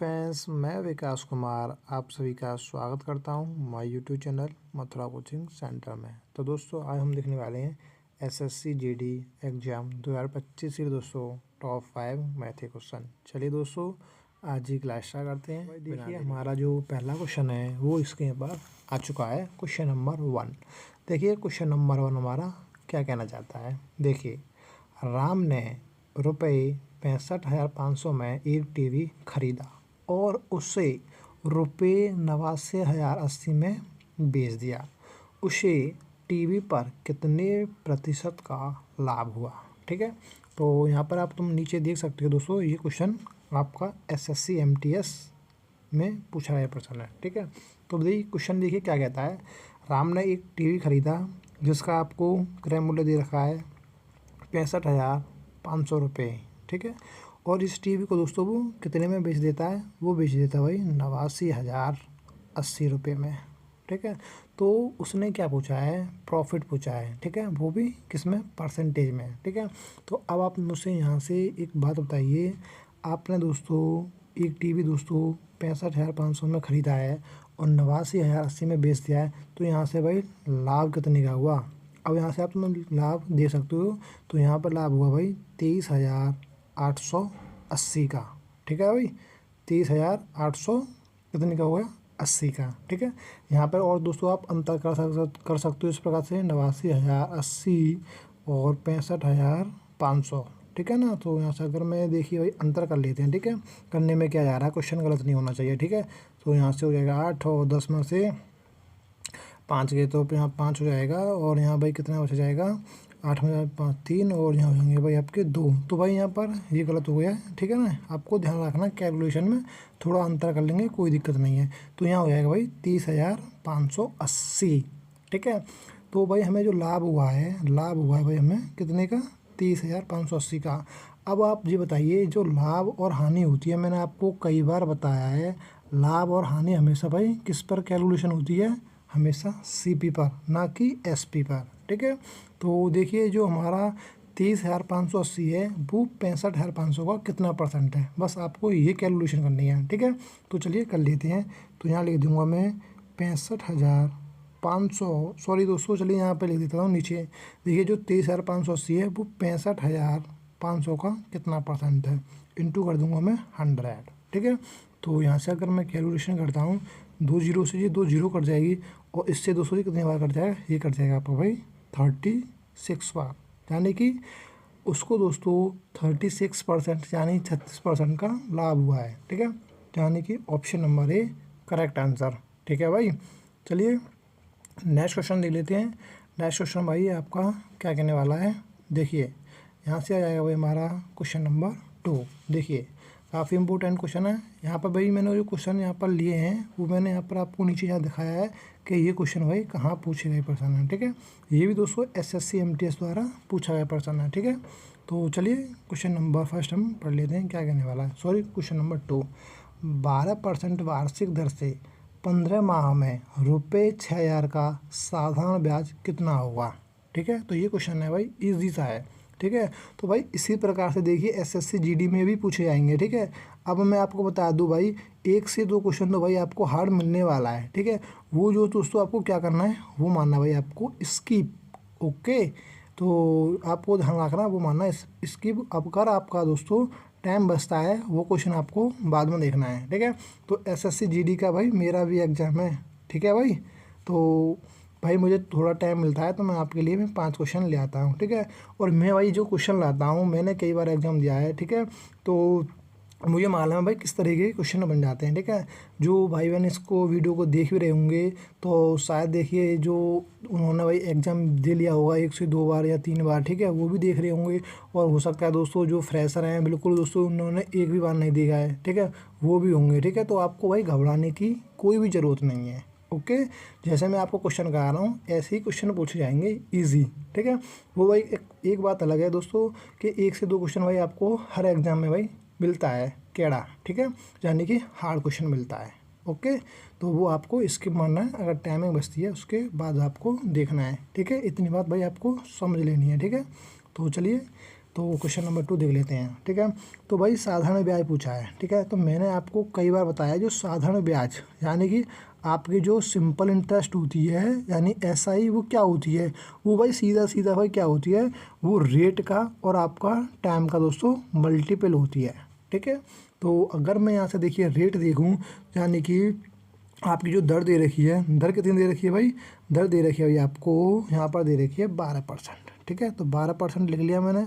Friends, मैं विकास कुमार आप सभी का स्वागत करता हूं my YouTube channel Mathura coaching centre में। तो दोस्तों आज हम देखने वाले हैं एसएससी जीडी एग्ज़ाम 2025 के दोस्तों टॉप 5 मैथ के क्वेश्चन। चलिए दोस्तों आज ही क्लास स्टार्ट करते हैं। देखिए हमारा जो पहला क्वेश्चन है वो इसके ऊपर आ चुका है, क्वेश्चन नंबर 1। देखिए क्वेश्चन नंबर 1 हमारा क्या कहना चाहता है। देखिए राम ने रुपये 65,500 में एक टीवी खरीदा और उसे रुपये 89,080 में बेच दिया। उसे टीवी पर कितने प्रतिशत का लाभ हुआ। ठीक है, तो यहाँ पर तुम नीचे देख सकते हो दोस्तों, ये क्वेश्चन आपका एसएससी एमटीएस में पूछा गया प्रश्न है। ठीक है, तो देखिए क्वेश्चन देखिए क्या कहता है। राम ने एक टीवी खरीदा जिसका आपको क्रय मूल्य दे रखा है 65,500 रुपये। ठीक है, और इस टीवी को दोस्तों वो कितने में बेच देता है, वो बेच देता है भाई 89,080 रुपये में। ठीक है, तो उसने क्या पूछा है, प्रॉफिट पूछा है। ठीक है, वो भी किस में, परसेंटेज में। ठीक है, तो अब आप मुझसे यहाँ से एक बात बताइए, आपने दोस्तों एक टीवी दोस्तों 65,500 में ख़रीदा है और 89,080 में बेच दिया है, तो यहाँ से भाई लाभ कितने का हुआ। अब यहाँ से आप तुम लाभ दे सकते हो, तो यहाँ पर लाभ हुआ भाई 23,880 का। ठीक है भाई, 23,800 कितने का हुआ, 80 का। ठीक है, यहाँ पर और दोस्तों आप अंतर कर सकते हो इस प्रकार से 89,080 और 65,500। ठीक है ना, तो यहाँ से अगर मैं देखिए भाई अंतर कर लेते हैं। ठीक है, करने में क्या जा रहा है, क्वेश्चन गलत नहीं होना चाहिए। ठीक है, तो यहाँ से हो जाएगा 8 और 10 में से 5 गए तो यहाँ 5 हो जाएगा, और यहाँ भाई कितना बच जाएगा 8 में 5 3, और यहाँ हो जाएंगे भाई आपके 2। तो भाई यहाँ पर ये गलत हो गया। ठीक है ना, आपको ध्यान रखना कैलकुलेशन में थोड़ा अंतर कर लेंगे, कोई दिक्कत नहीं है। तो यहाँ हो जाएगा भाई 30,580। ठीक है, तो भाई हमें जो लाभ हुआ है भाई हमें कितने का, 30,580 का। अब आप ये बताइए, जो लाभ और हानि होती है, मैंने आपको कई बार बताया है, लाभ और हानि हमेशा भाई किस पर कैलकुलेशन होती है, हमेशा सीपी पर, ना कि एसपी पर। ठीक है, तो देखिए जो हमारा 30,580 है वो 65,500 का कितना परसेंट है, बस आपको ये कैलकुलेशन करनी है। ठीक है, तो चलिए कर लेते हैं। तो यहाँ लिख दूंगा मैं 65,500, सॉरी दोस्तों, चलिए यहाँ पे लिख देता हूँ नीचे। देखिए जो 30,580 है वो 65,500 का कितना परसेंट है, इंटू कर दूंगा मैं 100। ठीक है, तो यहाँ से अगर मैं कैलकुलेशन करता हूँ, 2 जीरो से ये 2 जीरो कट जाएगी, और इससे 200 से कितनी बार कट जाएगा, ये कट जाएगा आपका भाई 36 बार, यानी कि उसको दोस्तों 36% यानी 36% का लाभ हुआ है। ठीक है, यानी कि option number A correct answer. ठीक है भाई, चलिए नेक्स्ट क्वेश्चन देख लेते हैं। नेक्स्ट क्वेश्चन भाई आपका क्या कहने वाला है। देखिए यहाँ से आ जाएगा भाई हमारा क्वेश्चन नंबर 2। देखिए काफ़ी इंपॉर्टेंट क्वेश्चन है। यहाँ पर भाई मैंने जो क्वेश्चन यहाँ पर लिए हैं वो मैंने यहाँ पर आपको नीचे यहाँ दिखाया है कि ये क्वेश्चन भाई कहाँ पूछे गए प्रश्न है। ठीक है, ये भी दोस्तों एसएससी एमटीएस द्वारा पूछा गया प्रश्न है। ठीक है, तो चलिए क्वेश्चन नंबर फर्स्ट हम पढ़ लेते हैं क्या कहने वाला है। Sorry, question number 2। 12% वार्षिक दर से 15 माह में रुपये 6,000 का साधारण ब्याज कितना होगा। ठीक है, तो ये क्वेश्चन है भाई, ईजी सा है। ठीक है, तो भाई इसी प्रकार से देखिए एसएससी जीडी में भी पूछे जाएंगे। ठीक है, अब मैं आपको बता दूं भाई 1 से 2 क्वेश्चन तो भाई आपको हार्ड मिलने वाला है। ठीक है, वो जो दोस्तों आपको क्या करना है, वो मानना भाई आपको स्किप। ओके, तो आपको ध्यान रखना वो मानना स्किप। अब कर आपका दोस्तों टाइम बचता है, वो क्वेश्चन आपको बाद में देखना है। ठीक है, तो एसएससी जीडी का भाई मेरा भी एग्जाम है। ठीक है भाई, तो भाई मुझे थोड़ा टाइम मिलता है तो मैं आपके लिए 5 क्वेश्चन ले आता हूँ। ठीक है, और मैं भाई जो क्वेश्चन लाता हूँ, मैंने कई बार एग्जाम दिया है। ठीक है, तो मुझे मालूम है भाई किस तरीके के क्वेश्चन बन जाते हैं। ठीक है, जो भाई बहन इसको वीडियो को देख भी रहे होंगे तो शायद देखिए जो उन्होंने भाई एग्ज़ाम दे लिया होगा 1 से 2 बार या 3 बार। ठीक है, वो भी देख रहे होंगे, और हो सकता है दोस्तों जो फ्रेशर हैं बिल्कुल दोस्तों उन्होंने एक भी बार नहीं देखा है। ठीक है, वो भी होंगे। ठीक है, तो आपको भाई घबराने की कोई भी ज़रूरत नहीं है। ओके, जैसे मैं आपको क्वेश्चन करा रहा हूँ ऐसे ही क्वेश्चन पूछे जाएंगे इजी। ठीक है, वो भाई एक बात अलग है दोस्तों कि 1 से 2 क्वेश्चन भाई आपको हर एग्जाम में भाई मिलता है केड़ा। ठीक है, यानी कि हार्ड क्वेश्चन मिलता है। ओके, तो वो आपको स्किप मारना है, अगर टाइमिंग बचती है उसके बाद आपको देखना है। ठीक है, इतनी बात भाई आपको समझ लेनी है। ठीक है, तो चलिए तो क्वेश्चन नंबर 2 देख लेते हैं। ठीक है, तो भाई साधारण ब्याज पूछा है। ठीक है, तो मैंने आपको कई बार बताया जो साधारण ब्याज यानी कि आपकी जो सिंपल इंटरेस्ट होती है यानी एसआई, वो क्या होती है, वो भाई सीधा सीधा भाई क्या होती है, वो रेट का और आपका टाइम का दोस्तों मल्टीपल होती है। ठीक है, तो अगर मैं यहाँ से देखिए रेट देखूँ यानी कि आपकी जो दर दे रखी है, दर कितनी दे रखी है भाई, दर दे रखी है भाई आपको यहाँ पर दे रखी है 12%। ठीक है, तो 12% लिख लिया मैंने,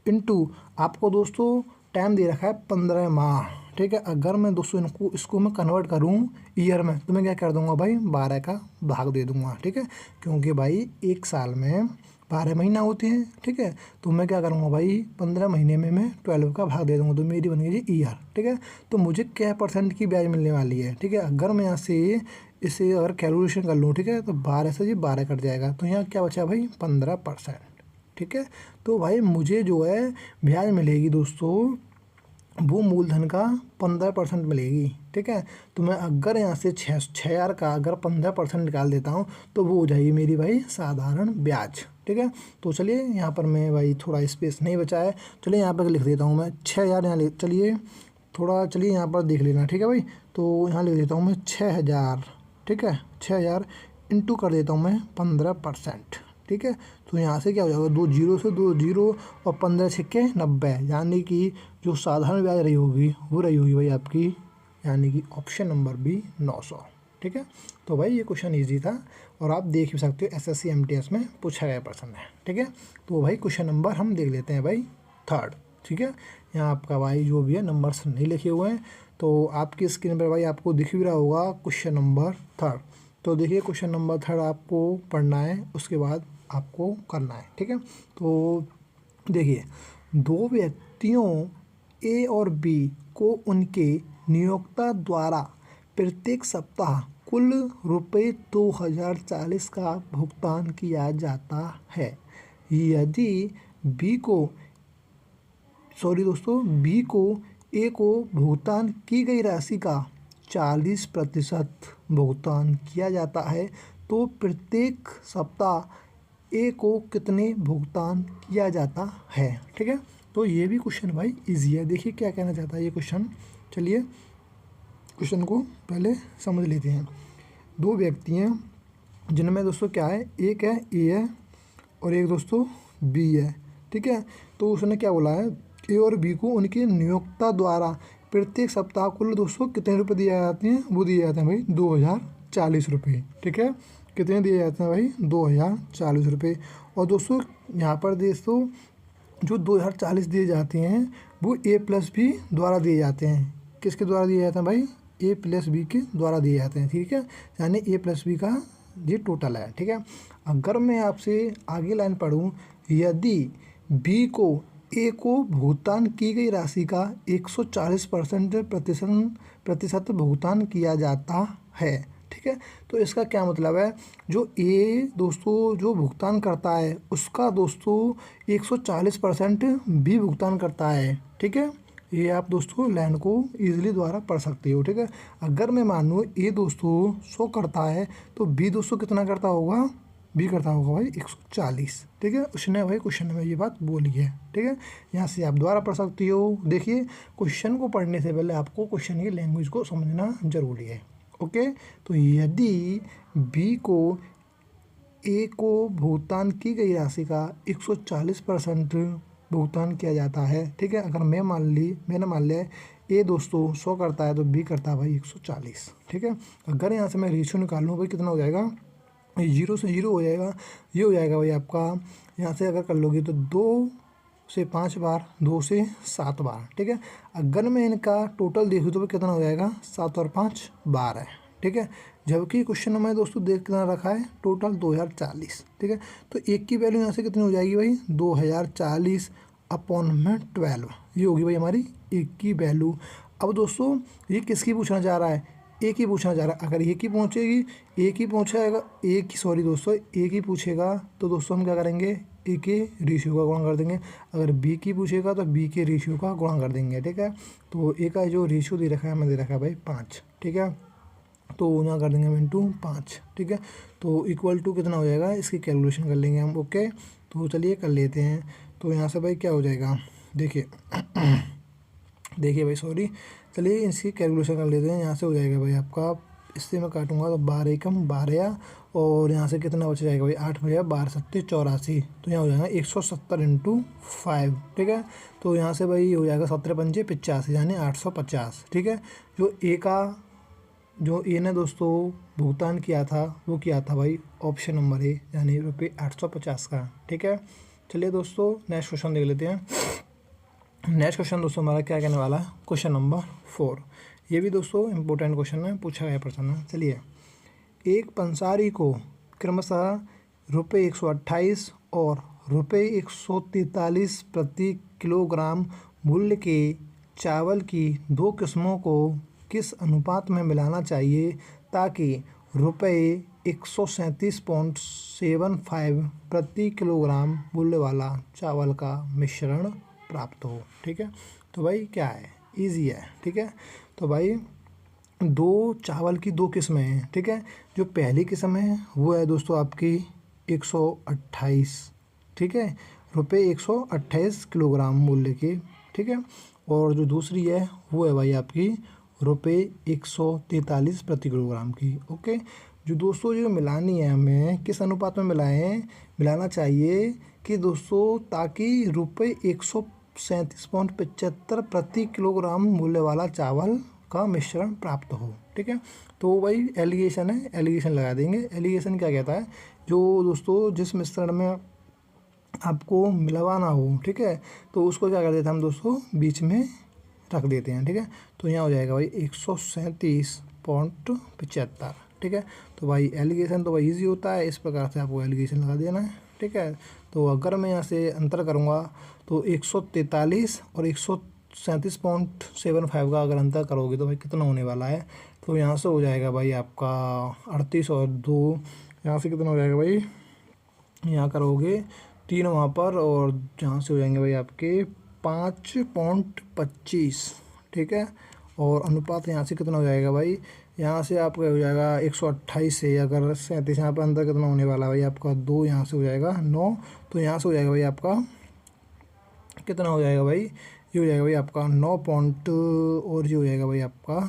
इनटू आपको दोस्तों टाइम दे रखा है 15 माह। ठीक है, अगर मैं दोस्तों इसको मैं कन्वर्ट करूँ ईयर में तो मैं क्या कर दूंगा भाई 12 का भाग दे दूंगा। ठीक है, क्योंकि भाई एक साल में 12 महीना होते हैं। ठीक है, तो मैं क्या करूँगा भाई 15 महीने में मैं 12 का भाग दे दूँगा, तो मेरी बन गई जी ईयर। ठीक है, तो मुझे क्या परसेंट की ब्याज मिलने वाली है। ठीक है, अगर मैं यहाँ से इसे अगर कैलकुलेशन कर लूँ, ठीक है, तो 12 से जी 12 कट जाएगा, तो यहाँ क्या बचा भाई 15%। ठीक है, तो भाई मुझे जो है ब्याज मिलेगी दोस्तों वो मूलधन का 15% मिलेगी। ठीक है, तो मैं अगर यहाँ से 6,000 का अगर 15% निकाल देता हूँ तो वो हो जाएगी मेरी भाई साधारण ब्याज। ठीक है, तो चलिए यहाँ पर मैं भाई थोड़ा स्पेस नहीं बचा है, चलिए यहाँ पर लिख देता हूँ मैं 6,000 यहाँ चलिए थोड़ा, चलिए यहाँ पर देख लेना। ठीक है भाई, तो यहाँ लिख देता हूँ मैं 6,000। ठीक है, 6,000 इंटू कर देता हूँ मैं 15%। ठीक है, तो यहाँ से क्या हो जाएगा 2 जीरो से 2 जीरो और 15 छक्के 90, यानी कि जो साधारण ब्याज रही होगी वो रही होगी भाई आपकी यानी कि ऑप्शन नंबर बी 900। ठीक है, तो भाई ये क्वेश्चन इजी था और आप देख भी सकते हो एसएससी एमटीएस में पूछा गया प्रश्न है। ठीक है, तो भाई क्वेश्चन नंबर हम देख लेते हैं भाई 3rd। ठीक है, यहाँ आपका भाई जो भी है नंबर्स नहीं लिखे हुए हैं, तो आपकी स्क्रीन पर भाई आपको दिख भी रहा होगा क्वेश्चन नंबर 3rd। तो देखिए क्वेश्चन नंबर 3rd आपको पढ़ना है, उसके बाद आपको करना है। ठीक है, तो देखिए दो व्यक्तियों ए और बी को उनके नियोक्ता द्वारा प्रत्येक सप्ताह कुल रुपये 2,040 का भुगतान किया जाता है। यदि बी को ए को भुगतान की गई राशि का 40% भुगतान किया जाता है तो प्रत्येक सप्ताह ए को कितने भुगतान किया जाता है। ठीक है, तो ये भी क्वेश्चन भाई इजी है। देखिए क्या कहना चाहता है ये क्वेश्चन, चलिए क्वेश्चन को पहले समझ लेते हैं। दो व्यक्ति हैं जिनमें दोस्तों क्या है, एक है ए है और एक दोस्तों बी है। ठीक है, तो उसने क्या बोला है ए और बी को उनके नियोक्ता द्वारा प्रत्येक सप्ताह कुल दोस्तों कितने रुपए दिए जाते हैं, वो दिए जाते हैं भाई 2,040 रुपये। ठीक है, कितने दिए जाते हैं भाई 2,040 रुपये। और दोस्तों यहाँ पर दोस्तों जो 2,040 दिए जाते हैं वो ए प्लस बी द्वारा दिए जाते हैं। किसके द्वारा दिए जाते हैं भाई, ए प्लस बी के द्वारा दिए जाते हैं। ठीक है, यानी ए प्लस बी का ये टोटल है। ठीक है, अगर मैं आपसे आगे लाइन पढ़ूँ, यदि बी को ए को भुगतान की गई राशि का 140% प्रतिशत भुगतान किया जाता है। ठीक है, तो इसका क्या मतलब है, जो ए दोस्तों जो भुगतान करता है उसका दोस्तों 140% भी भुगतान करता है। ठीक है, ये आप दोस्तों लाइन को इजीली द्वारा पढ़ सकते हो। ठीक है, अगर मैं मानूँ ए दोस्तों 100 करता है तो बी दोस्तों कितना करता होगा, बी करता होगा भाई 140। ठीक है, उसने भाई क्वेश्चन में ये बात बोली है। ठीक है, यहाँ से आप द्वारा पढ़ सकती हो। देखिए क्वेश्चन को पढ़ने से पहले आपको क्वेश्चन की लैंग्वेज को समझना जरूरी है। ओके, तो यदि बी को ए को भुगतान की गई राशि का 140% भुगतान किया जाता है। ठीक है, अगर मैंने मान लिया ए दोस्तों 100 करता है तो बी करता है भाई 140। ठीक है, अगर यहाँ से मैं रेशियो निकाल लूँ भाई कितना हो जाएगा, 0 से 0 हो जाएगा, ये हो जाएगा भाई आपका यहाँ से अगर कर लोगे तो 2 से 5 बार, 2 से 7 बार। ठीक है, अगर मैं इनका टोटल देखूँ तो कितना हो जाएगा 7 और 5 12 है। ठीक है, जबकि क्वेश्चन में दोस्तों देख कितना रखा है टोटल 2,040। ठीक है, तो एक की वैल्यू यहाँ से कितनी हो जाएगी भाई 2,040 अपॉन में 12, ये होगी भाई हमारी एक की वैल्यू। अब दोस्तों ये किसकी पूछना चाह रहा है, एक ही पूछना चाह रहा है। अगर एक ही पहुँचेगी एक ही पहुँचाएगा एक ही सॉरी दोस्तों एक ही पूछेगा तो दोस्तों हम क्या करेंगे ए के रेशियो का गुणा कर देंगे। अगर बी की पूछेगा तो बी के रेशियो का गुणा कर देंगे। ठीक है, तो ए का जो रेशियो दे रखा है हमें दे रखा है भाई 5। ठीक है, तो यहाँ कर देंगे हम इंटू 5। ठीक है, तो इक्वल टू कितना हो जाएगा इसकी कैलकुलेशन कर लेंगे हम। ओके, तो चलिए कर लेते हैं। तो यहाँ से भाई क्या हो जाएगा, देखिए देखिए भाई सॉरी, चलिए इसकी कैलकुलेशन कर लेते हैं। यहाँ से हो जाएगा भाई आपका, इससे मैं काटूंगा तो 12 एकम 12, और यहाँ से कितना बच जाएगा भाई 8 बजे 12 सत्ते 84, तो यहाँ हो जाएगा 170 इंटू 5, ठीक है। तो यहाँ से भाई हो जाएगा 17 पंजे 85 यानी 850, ठीक है। जो ए ने दोस्तों भुगतान किया था वो किया था भाई ऑप्शन नंबर ए यानी ₹850 का, ठीक है। चलिए दोस्तों नेक्स्ट क्वेश्चन देख लेते हैं। नेक्स्ट क्वेश्चन दोस्तों हमारा क्या कहने वाला है, क्वेश्चन नंबर 4। ये भी दोस्तों इम्पोर्टेंट क्वेश्चन है, पूछा गया प्रश्न है। चलिए, एक पंसारी को क्रमशः ₹128 और ₹143 प्रति किलोग्राम मूल्य के चावल की 2 किस्मों को किस अनुपात में मिलाना चाहिए ताकि ₹137.75 प्रति किलोग्राम मूल्य वाला चावल का मिश्रण प्राप्त हो, ठीक है। तो भाई क्या है, इजी है, ठीक है। तो भाई दो चावल की 2 किस्में हैं, ठीक है। जो पहली किस्म है वो है दोस्तों आपकी 128, ठीक है, ₹128 किलोग्राम मूल्य की, ठीक है। और जो दूसरी है वो है भाई आपकी ₹143 प्रति किलोग्राम की, ओके। जो दोस्तों जो मिलानी है हमें किस अनुपात में मिलाना चाहिए कि दोस्तों ताकि ₹137.75 प्रति किलोग्राम मूल्य वाला चावल का मिश्रण प्राप्त हो, ठीक है। तो भाई एलिगेशन है, एलिगेशन लगा देंगे। एलिगेशन क्या कहता है, जो दोस्तों जिस मिश्रण में आपको मिलवाना हो, ठीक है, तो उसको क्या कर देते हैं हम दोस्तों बीच में रख देते हैं, ठीक है। तो यहाँ हो जाएगा भाई 137.75, ठीक है। तो भाई एलिगेशन तो भाई ईजी होता है, इस प्रकार से आपको एलिगेशन लगा देना है, ठीक है। तो अगर मैं यहाँ से अंतर करूँगा तो 143 और 137.75 का अगर अंतर करोगे तो भाई कितना होने वाला है, तो यहाँ से हो जाएगा भाई आपका 38 और 2, यहाँ से कितना हो जाएगा भाई, यहाँ करोगे 3 वहाँ पर, और यहाँ से हो जाएंगे भाई आपके 5.25, ठीक है। और अनुपात यहाँ से कितना हो जाएगा भाई, यहाँ से आपका हो जाएगा 128 से अगर 37, यहाँ पर अंदर कितना होने वाला है भाई आपका 2, यहाँ से हो जाएगा 9, तो यहाँ से हो जाएगा भाई आपका कितना हो जाएगा भाई, ये हो जाएगा भाई आपका 9 पॉइंट, और ये हो जाएगा भाई आपका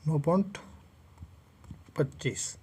9.25,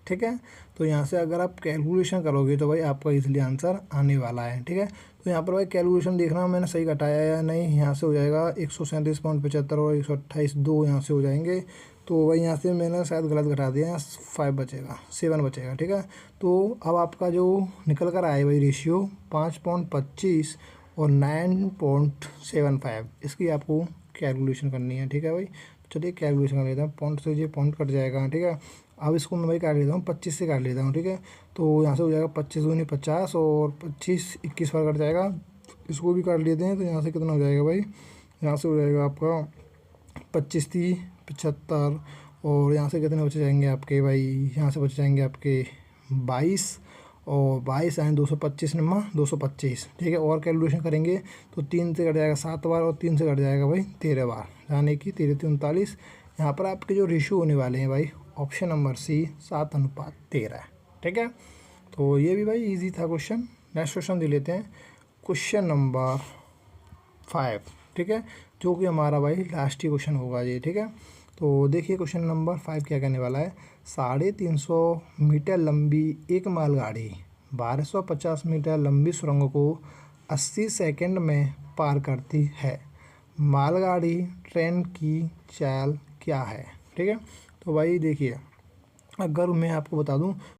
ठीक है। तो यहाँ से अगर आप कैलकुलेशन करोगे तो भाई आपका इसलिए आंसर आने वाला है, ठीक है। तो यहाँ पर भाई कैलकुलेशन देखना मैंने सही घटाया या नहीं। यहाँ से हो जाएगा 137.75 और 128 2 यहाँ से हो जाएंगे, तो भाई यहाँ से मैंने शायद गलत घटा दिया, 7 बचेगा, ठीक है। तो अब आपका जो निकल कर आए भाई रेशियो 5.25 और 9.75, इसकी आपको कैलकुलेशन करनी है, ठीक है भाई। चलिए कैलकुलेशन कर लेता हूँ, पॉइंट से ये पॉइंट कट जाएगा, ठीक है। अब इसको मैं भाई काट लेता हूँ, 25 से काट लेता हूँ, ठीक है। तो यहाँ से हो जाएगा 25 दूनी 50 और 25 21 बार कट जाएगा, इसको भी काट लेते हैं। तो यहाँ से कितना हो जाएगा भाई, यहाँ से हो जाएगा आपका 25 30 75, और यहाँ से कितने बचे जाएंगे आपके भाई, यहाँ से बचे जाएंगे आपके 22, और 22 आए 225 नम्मा 225, ठीक है। और कैलकुलेशन करेंगे तो 3 से कट जाएगा 7 बार, और 3 से कट जाएगा भाई 13 बार, यानी कि 13 39। यहाँ पर आपके जो रेशियो होने वाले हैं भाई ऑप्शन नंबर सी 7:13, ठीक है। तो ये भी भाई इजी था क्वेश्चन। नेक्स्ट क्वेश्चन दे लेते हैं, क्वेश्चन नंबर 5, ठीक है, जो कि हमारा भाई लास्ट ही क्वेश्चन होगा ये, ठीक है। तो देखिए क्वेश्चन नंबर 5 क्या कहने वाला है, 350 मीटर लंबी एक मालगाड़ी 1250 मीटर लंबी सुरंग को 80 सेकंड में पार करती है, मालगाड़ी ट्रेन की चाल क्या है, ठीक है। तो भाई देखिए, अगर मैं आपको बता दूं